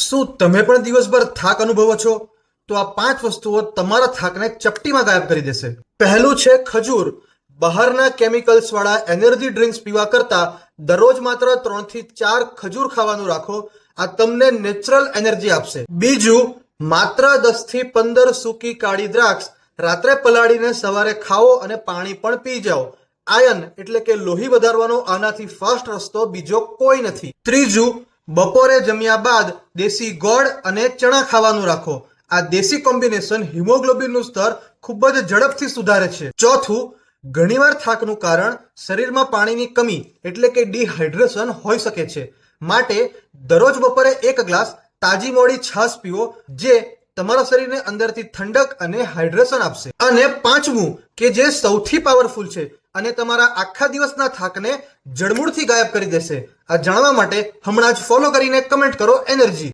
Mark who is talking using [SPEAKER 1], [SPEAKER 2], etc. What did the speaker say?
[SPEAKER 1] શું તમે પણ દિવસભર થાક અનુભવો છો? તો આ 5 વસ્તુઓ તમારા થાકને ચપટીમાં ગાયબ કરી દેશે. પહેલું છે ખજૂર. બહારના કેમિકલ્સ વાળા એનર્જી ડ્રિંક્સ પીવા કરતા દરરોજ માત્ર 3 થી 4 ખજૂર ખાવાનું રાખો. આ તમને નેચરલ એનર્જી આપશે. બીજું, માત્ર 10 થી 15 સૂકી કાળી દ્રાક્ષ રાત્રે પલાળીને સવારે ખાઓ અને પાણી પણ પી જાઓ. આયન એટલે કે લોહી વધારવાનો આનાથી ફાસ્ટ રસ્તો બીજો કોઈ નથી. ત્રીજું, બપોરે જમ્યા બાદ દેશી ગોળ અને ચણા ખાવાનું રાખો. આ દેશી કોમ્બિનેશન હિમોગ્લોબિનનું સ્તર ખૂબ જ ઝડપથી સુધારે છે. ચોથું, ઘણીવાર થાકનું કારણ શરીરમાં પાણીની કમી એટલે કે ડિહાઇડ્રેશન હોઈ શકે છે. માટે દરરોજ બપોરે 1 ગ્લાસ તાજી મોડી છાશ પીવો, જે તમારા શરીરને અંદરથી ઠંડક અને હાઇડ્રેશન આપશે. અને પાંચમું, કે જે સૌથી પાવરફુલ છે અને તમારા આખા દિવસના થાકને જડમૂળથી ગાયબ કરી દેશે. આ જાણવા માટે હમણાં જ ફોલો કરીને કમેન્ટ કરો એનર્જી.